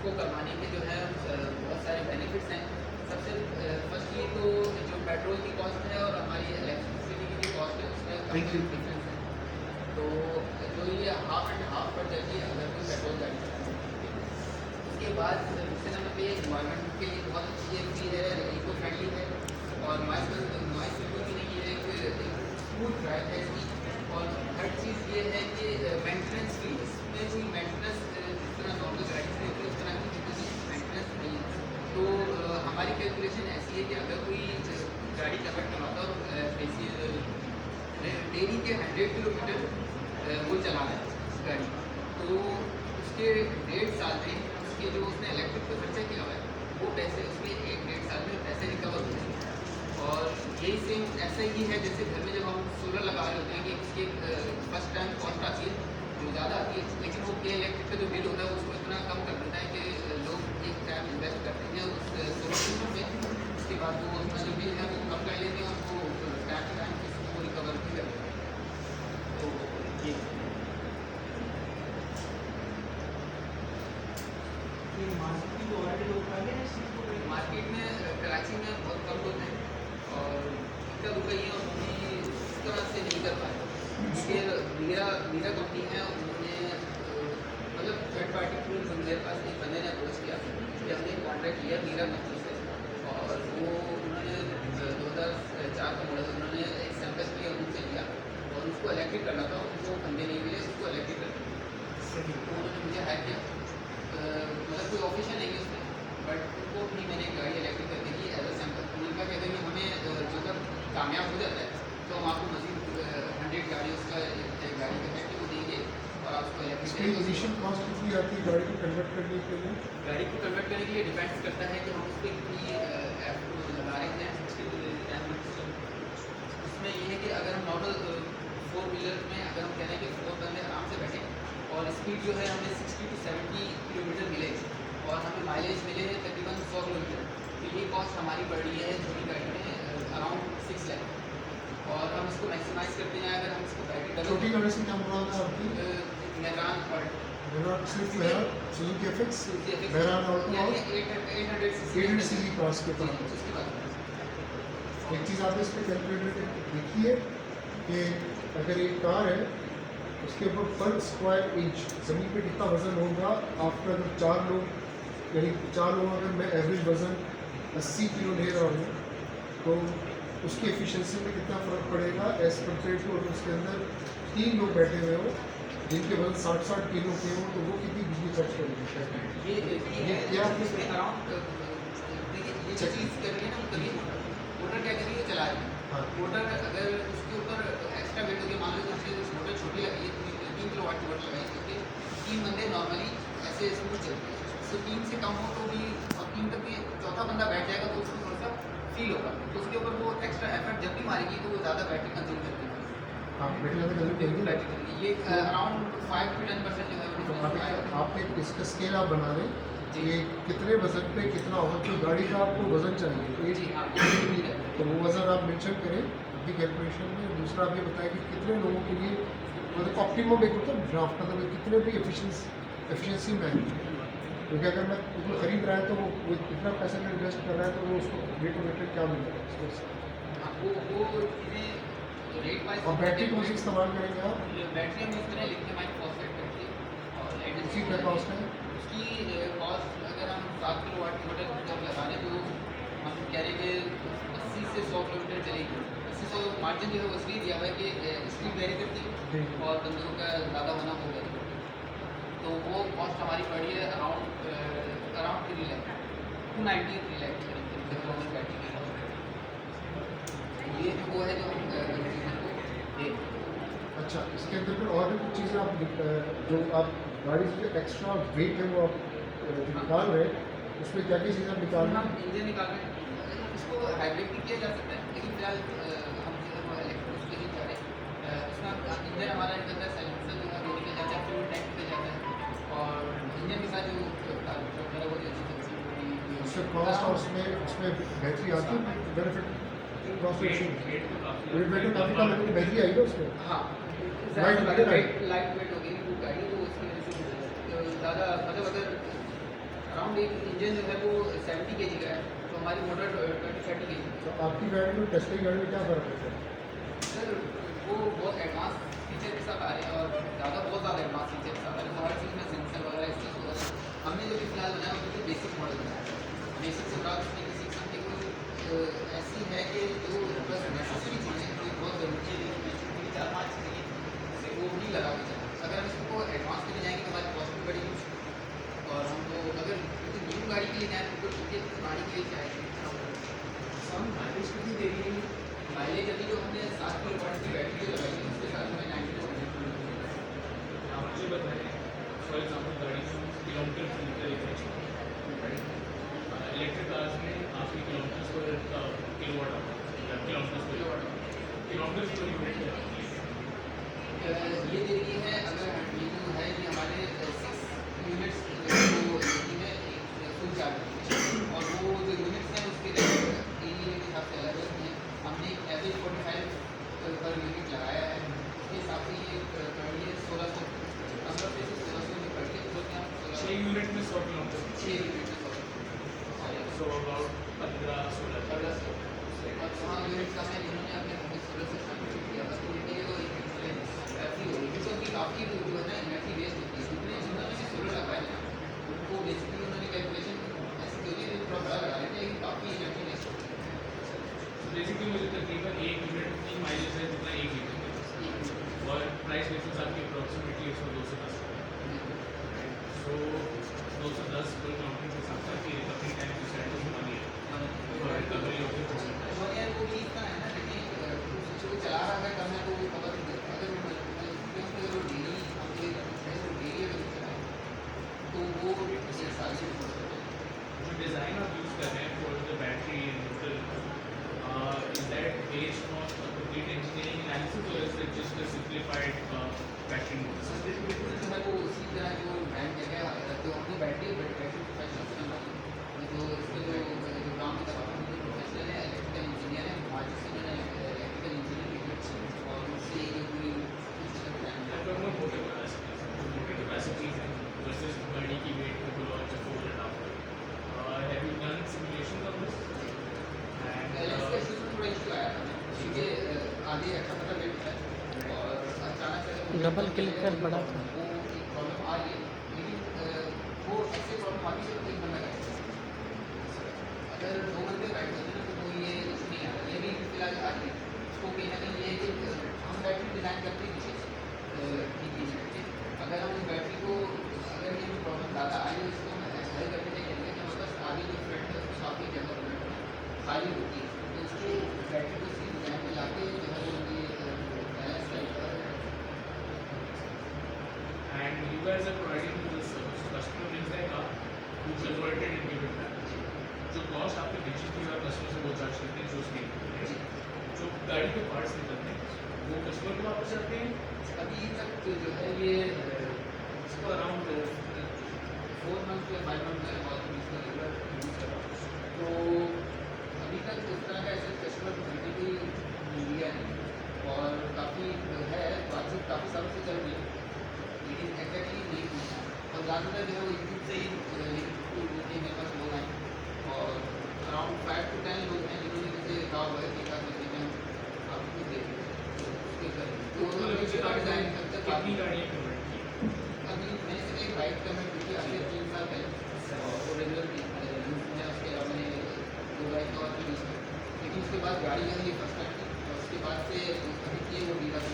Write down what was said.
को करवाने के जो है बहुत सारे बेनिफिट्स हैं। सबसे फर्स्ट ये तो जो पेट्रोल की कॉस्ट है और हमारी इलेक्ट्रिसिटी की जो कॉस्ट है उसमें काफ़ी डिफरेंस है। तो जो ये हाफ एंड हाफ पड़ जाती है अगर कोई पेट्रोल गाड़ी चलाती है। उसके बाद दूसरे नंबर पे इन्वायरमेंट के लिए बहुत अच्छी चीज़ है, इको फ्रेंडली है और नॉइस बिल्कुल भी नहीं है, एक स्मूथ ड्राइव है इसकी। और हर चीज़ ये है कि मेंटेनेंस फ्री, इसमें कोई मेंटेनेंस जिस तरह नॉर्मल गाड़ी से होती है उस तरह की कोई मेंटेनेंस नहीं है। तो हमारी कैलकुलेशन ऐसी है कि अगर कोई गाड़ी कन्वर्ट करवाता है और डेली के 100 किलोमीटर वो चलाना है गाड़ी, तो उसके 1.5 साल में उसके जो उसने इलेक्ट्रिक पर खर्चा किया हुआ है वो पैसे उसके 1-1.5 साल में पैसे रिकवर होते हैं। और यही सेम ऐसा ही है जैसे घर में जब हम सोलर लगा रहे होते हैं कि उसकी फर्स्ट टाइम कॉस्ट आती है जो ज़्यादा आती है, लेकिन वो के इलेक्ट्रिक का जो बिल होता है उसको इतना कम कर देता है कि लोग एक टाइम इन्वेस्ट करते हैं उस सोलर सिस्टम में, उसके बाद वो अपना जो बिल है वो कम कर लेते हैं और वो टाइम टू टाइम उसको रिकवर भी करते हैं। तो ये मार्केट में कराची में बहुत कम लोग हैं और इनका रुपये और उन्हें इस तरह से नहीं कर पाए। इसके मेरा कंपनी है, उन्होंने मतलब थर्ड पार्टी थ्रू मेरे पास एक बंदे ने अप्रोच किया कि हमने कॉन्ट्रैक्ट लिया मेरा कंपनी से और वो उन्होंने 2004 का मॉडल उन्होंने एक सैंपल के लिए उनसे लिया और उसको इलेक्ट्रिक करना था, उनको बंदे नहीं मिले, उसको इलेक्ट्रिक करना तो उन्होंने मुझे हायर किया। मतलब कोई ऑफिशियल नहीं है उसमें, बट उनको भी मैंने गाड़ी इलेक्ट्रिक करके दी एज अ सैम्पल। उनका कहते हैं कि हमें जो तक कामयाब हो जाता है तो हम आपको मजीद 100 गाड़ी उसका एक गाड़ी का फैक्ट्री को देंगे और आप उसको इसकी इलेक्ट्रिक इनिशियल कॉस्ट कितनी आती है गाड़ी को कन्वर्ट करने के लिए? गाड़ी को कन्वर्ट करने के लिए डिपेंड करता है कि हम उस पर कितनी ऐप लगा रहे हैं। उसमें ये है कि अगर हम नॉर्मल 4 व्हीलर में अगर हम कह रहे हैं कि 4 बंदे आराम से बैठें और स्पीड जो है हमें 60 to 70 किलोमीटर मिले और हमें माइलेज मिले तकरीबन 100 किलोमीटर, तो ये कॉस्ट हमारी बढ़ रही है छोटी गाड़ी में अराउंड 6 लाख। और हम इसको मैक्सिमाइज़ करते हैं अगर हम इसको बैटरी छोटी गाड़ी से क्या मुराद है आपकी? मैदान और मेरा सिर्फ मेरा सुजुकी एफएक्स मेरा और 800 800 सीसी क्रॉस के पास। उसकी बात करें। एक चीज़ आपने इस पर कैलकुलेटर देखी है कि अगर एक कार है उसके ऊपर पर स्क्वायर इंच ज़मीन पे कितना वज़न होगा आफ्टर अगर 4 लोग यानी 4 लोग अगर मैं एवरेज वज़न 80 किलो ले रहा हूँ तो उसकी एफिशिएंसी में कितना फ़र्क पड़ेगा एज़ कम्पेयर टू अगर उसके अंदर 3 लोग बैठे हुए हो जिनके वजन 60-60 किलो के हो तो वो कितनी बिजली खर्च करेंगे? ये क्या अराउंड ये चीज़ कर रही है ना कभी मोटर क्या करिए चला रही है। हाँ। मोटर अगर उसके ऊपर एक्स्ट्रा वेट होगी, मान लो उससे मोटर छोटी लगी है 3 किलोवाट की मोटर लगाई क्योंकि 3 बंदे नॉर्मली ऐसे स्मूथ चलते हैं, तो 3 से कम हो तो भी और 3 तक भी चौथा बंदा बैठ जाएगा तो उसको थोड़ा सा फील होगा, तो उसके ऊपर वो एक्स्ट्रा एफर्ट जब भी मारेगी तो वो ज़्यादा बैटरी कंज्यूम करती है। हाँ बैटरी कंज्यूम करेंगे। ये अराउंड 5 to 10% जो है तो आप एक इसका स्केल आप बना लें कि कितने वज़न पे कितना होगा, तो गाड़ी का आपको वज़न चाहिए जी हाँ तो वो वज़न आप मेंशन करें अपनी कैलकुलेशन में। दूसरा आप ये बताएं कि कितने लोगों के लिए मतलब ऑप्टिमम एक होता है ड्राफ्ट, मतलब कितने भी एफिशिएंसी में है, क्योंकि अगर मैं उसको खरीद रहा है तो वो कितना पैसा में इन्वेस्ट कर रहा है तो वो उसको रेट रेट क्या मिलेगा वो चीज़ें रेट वाइज। और बैटरी कौन सी इस्तेमाल करेंगे आप? बैटरी हम यूज़ करें लिथियम आयन फॉस्फेट बैटरी और उसकी क्या कॉस्ट है? उसकी कॉस्ट अगर हम 7 किलोवाट की मोटर जब लगा रहे तो हम कह रहे हैं कि 80 से 100 किलोमीटर चलेगी। 80 से मार्जिन जो है वो इसलिए दिया हुआ है कि स्पीड वेरी करती है और बंदों का ज़्यादा होना हो गया तो वो कॉस्ट हमारी पड़ी है अराउंड 3 लाख 293 लाख के करीब बैटरी की। ये जो वो है जो हम कंज्यूमर को दे। अच्छा, इसके अंदर फिर और भी कुछ चीज़ें आप जो आप गाड़ी से एक्स्ट्रा वेट है वो आप निकाल रहे हैं उसमें क्या क्या चीज़ें आप निकाल रहे हम हैं? इंजन निकाल रहे हैं, इसको हाइब्रिड भी किया जा सकता है लेकिन फिलहाल हम इलेक्ट्रिक के लिए जा रहे हैं। उसका इंजन हमारा निकलता है साइलेंसर जो है वो निकल जाता है, फ्यूल टैंक पे जाता है और इंजन के साथ जो मेरा वो उससे कॉस्ट और उसमें बैटरी आती है बेनिफिट कॉस्ट इशू बैटरी काफ़ी कम है, बैटरी आई है उसमें। हाँ लाइट वेट हो गई वो गाड़ी तो उसकी वजह से ज़्यादा मतलब अगर अराउंड एक इंजन जो है वो 70 kg का है, तो हमारी मोटर 20-30 kg। तो आपकी गाड़ी में टेस्ला की गाड़ी में क्या फ़र्क है सर? सर वो बहुत एडवांस फीचर के साथ आ रहे हैं और बहुत ज़्यादा एडवांस फीचर के साथ आ रहे हैं, तो हर चीज़ में सेंसर वगैरह इस चीज़ वगैरह हमने जो भी फिलहाल बनाया वो बिल्कुल बेसिक मॉडल बनाया है। बेसिक से बात उसमें किसी समथिंग ऐसी है कि जो बस नेसेसरी चीज़ें जो बहुत ज़रूरी है, लेकिन 4-5 चीज़ें से वो भी लगा के चला। अगर हम इसको एडवांस में ले जाएंगे तो हमारी कॉस्ट भी बढ़ेगी और हमको अगर न्यू गाड़ी के लिए जाए तो उसके पुरानी के लिए चाहिए। सम माइलेज कितनी दे रही है? माइलेज अभी जो हमने 7 किलोवाट की बैटरी जो लगाई है उसके साथ में 90 आप मुझे बताएं, फॉर एग्जाम्पल गाड़ी में किलोमीटर इलेक्ट्रिक कार्स में आपकी किलोमीटर पर किलोवाट या किलोमीटर पर यूनिट क्या आती है? ये दे रही है। अगर ये जो है ये हमारे 6 यूनिट्स जो देती है एक फुल चार्ज, और वो जो यूनिट्स हैं उसके एरिया के हिसाब से अलग अलग हैं। हमने एक एवरेज 45 पर यूनिट लगाया है, उसके हिसाब से ये 1600 1500 से 1600 में पड़ के बोलते हैं हम 6 यूनिट में 100 किलोमीटर, 6 यूनिट में सो अबाउट 15-16 और वहाँ यूनिट का है जिन्होंने अपने 16 से शामिल किया था, तो उनके लिए तो एक ऐसी होगी क्योंकि काफ़ी जो है ना एनर्जी वेस्ट होती है। जिन्होंने भी सोलर लगाया है उनको बेसिकली उन्होंने कैलकुलेशन ऐसी होती है थोड़ा बड़ा लगा रहे थे, लेकिन काफ़ी एनर्जी वेस्ट होती है। बेसिकली मुझे तकरीबन 1 यूनिट की माइलेज है जितना 1 लीटर और प्राइस डिफरेंस आपकी अप्रॉक्सीमेटली 102 से 10 सो 210 पर किलोमीटर के हिसाब से आपकी रिकवरी टाइम जो सेट होने वाली है और रिकवरी होती है। और यार वो भी इतना है ना, लेकिन जो चला रहा है कम है तो वो पता नहीं चलता। अगर वो डेली हमसे डेली अगर चलाए तो वो सारी चीज़ जो डिज़ाइन आप यूज़ कर रहे हैं for the battery and motor is that based on complete engineering analysis और is it just a simplified battery motor? जो है वो उसी तरह जो ब्रांड जगह जो हमने बैटरी प्रोफेशनल से बनवाई, जो इसके जो काम की तरफ जो प्रोफेशनल है इलेक्ट्रिकल इंजीनियर है, वहाँ से उन्होंने इलेक्ट्रिकल इंजीनियरिंग और उससे ये पूरी मोटर कैपेसिटी है वर्सेस गाड़ी की वेट को launch four and half have you done simulation of this इसका इशू थोड़ा इशू आया था क्योंकि आगे अच्छा खासा वेट था और अचानक से डबल क्लिक कर बड़ा था। वो एक प्रॉब्लम आ रही है, लेकिन वो ऐसे प्रॉब्लम आती है तो एक बंदा कर अगर 2 बंदे बैठ जाते हैं तो ये इशू नहीं आता। ये भी फिलहाल आ रही है उसको कहीं ना कहीं ये है कि हम बैटरी डिज़ाइन करते हैं ठीक है, अगर हम उस बैटरी को अगर ये प्रॉब्लम ज़्यादा आई है उसको हम हल करने के लिए कि बस आगे जो फ्रंट है उसको काफ़ी जगह खाली होती है, तो उसको बैटरी को इसी डिज़ाइन में ला के जो है वो ये बैलेंस करेगा। and you guys are providing this service to customer means that who converted into it जो कॉस्ट आपके बेचती है और कस्टमर से वो चार्ज करते हैं जो उसकी जो गाड़ी के पार्ट्स निकलते हैं वो कस्टमर को वापस जाते हैं। अभी तक जो है ये इसको अराउंड 4 मंथ या 5 मंथ में बहुत इसका रेगुलर यूज़ कर रहा हूँ, तो अभी तक उस तरह का ऐसे कस्टमर क्वान्टिटी लिया नहीं और काफ़ी है बातचीत काफ़ी सालों से चल रही है, लेकिन एग्जैक्टली नहीं पूछा और ज़्यादातर जो है वो यूट्यूब से ही मेरे पास लोग आए और अराउंड 5 to 10 लोग हैं जिन्होंने मुझे कहा हुआ है कि क्या करते हैं आप खुद देखिए तो डिज़ाइन करते कितनी गाड़ियाँ कन्वर्ट की? अभी मैंने सिर्फ एक बाइक कमेंट की थी आज से 3 साल पहले और वो रेगुलर यूज़ में उसके अलावा मैंने 2 बाइक और भी यूज़ की, लेकिन उसके बाद गाड़ी है ये फर्स्ट टाइम थी और उसके बाद से अभी की वो डीलर